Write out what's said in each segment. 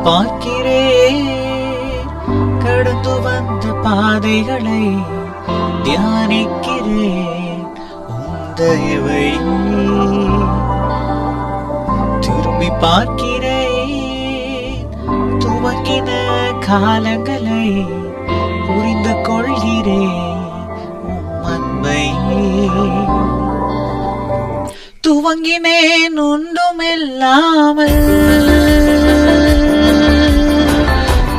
பார்க்கிறேன் கடந்து வந்த பாதைகளை தியானிக்கிறேன் உந்தயவை திரும்பி பார்க்கிறேன் துவங்கின காலங்களை புரிந்து கொள்கிறேன் அன்பை துவங்கினேன் ஒன்றுமில்லாமல்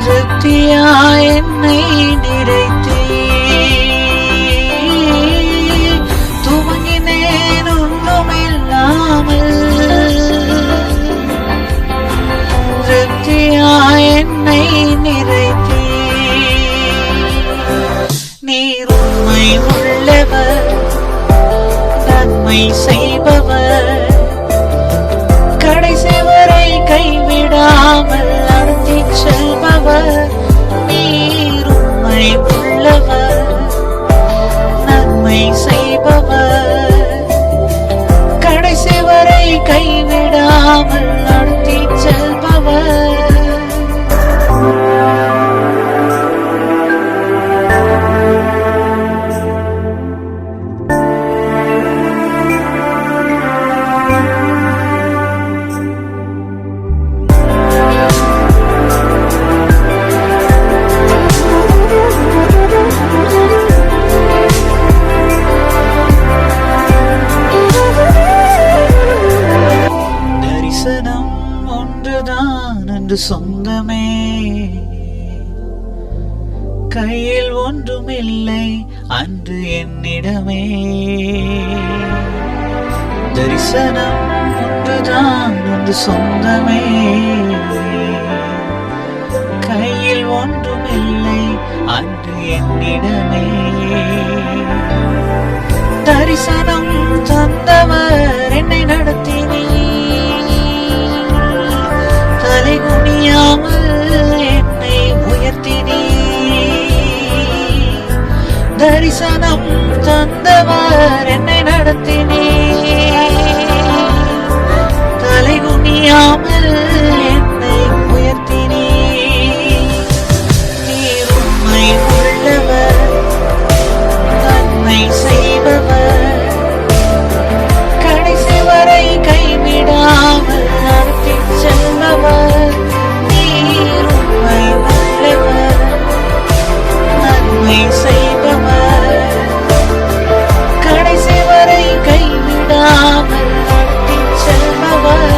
திருப்தியா என்னை நிறைத்தே துவங்கினேன் ஒன்றுமில்லாமல் திருப்தியா என்னை நிறைத்தே நீர் உண்மை உள்ளவர் நன்மை செய்பவர் கடைசி வரை கைவிடாமல் நடத்தி செல்பவர் நீர் உண்மை உள்ளவர் நன்மை செய்பவர் கடைசி வரை கைவிடாமல் நடத்தி செல்பவர் சொந்தமே கையில் ஒன்றுமில்லை அன்று என்னிடமே தரிசனம் ஒன்றுதான் என்று சொந்தமே கையில் ஒன்றுமில்லை அன்று என்னிடமே தரிசனம் தந்தவர் என்னை நடத்தினீ தலை குனியாமல் என்னை உயர்த்தினீ தரிசனம் தந்தவர் என்னை நடத்தினீ தலை குனியாமல் என்னை உயர்த்தினீ நீர் உண்மை உள்ளவர் நன்மை செய்பவர் கடைசி வரை கைவிடாமல் நடத்தி செல்பவர் நீர் உண்மை உள்ளவர் நன்மை செய்பவர் கடைசி வரை கைவிடாமல் நடத்தி செல்பவர்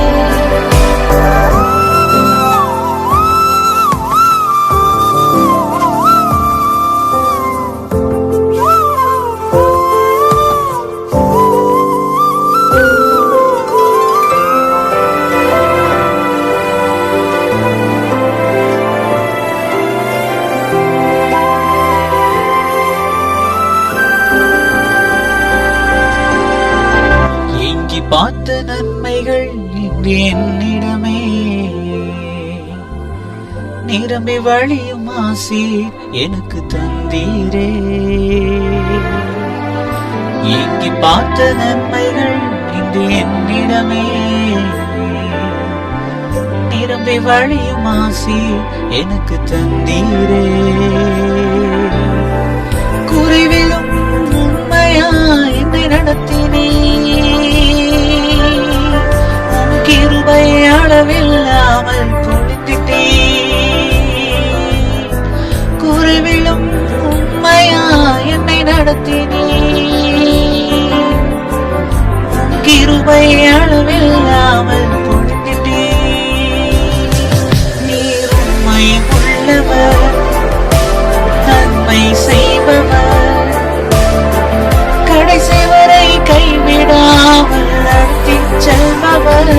பார்த்த நன்மைகள் இன்று என்னிடமே நிரம்பி வழியும் ஆசீர் எனக்கு தந்தீரே இங்கு பார்த்த நன்மைகள் இன்று என்னிடமே நிரம்பி வழியும் ஆசீர் எனக்கு தந்தீரே குறைவிலும் உண்மையா என்னை நடத்தினே கிருபை அளவில்லாமல் பொழிந்திட்டே குறைவிலும் உண்மையா என்னை நடத்தினே கிருபை அளவில்லாமல் பொழிந்திட்டே நீர் உண்மை உள்ளவர் நன்மை செய்பவர் கடைசி வரை கைவிடாமல் நடத்தி செல்பவர்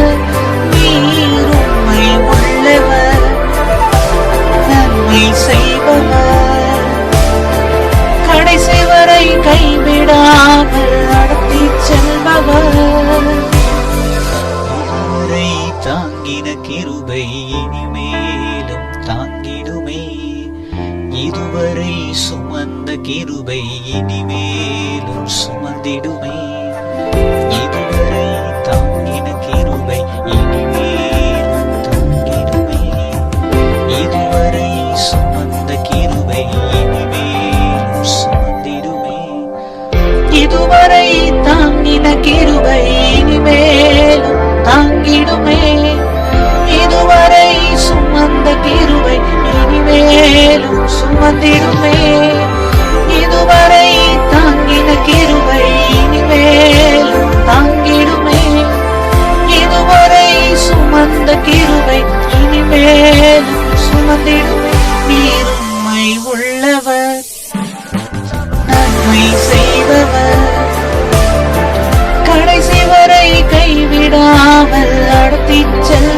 நீர் உண்மை உள்ளவர் நன்மை செய்பவர் கடைசி வரை கைவிடாமல் நடத்தி செல்பவர் இதுவரை தாங்கின கிருபை இனிமேலும் தாங்கிடுமே இதுவரை சுமந்த கிருபை இனிமேலும் சுமந்திடுமே இதுவரை தாங்கின கிருபை இனிமேலும் தாங்கிடுமே சுமந்திடுமே. இதுவரை தாங்கின கிருபை இனிமேலும் தாங்கிடுமே. இதுவரை சுமந்த கிருபை இனிமேலும் சுமந்திடுமே. நீர் உண்மை உள்ளவர், நன்மை செய்பவர், கடைசி வரை கைவிடாமல் நடத்திச் செல்ல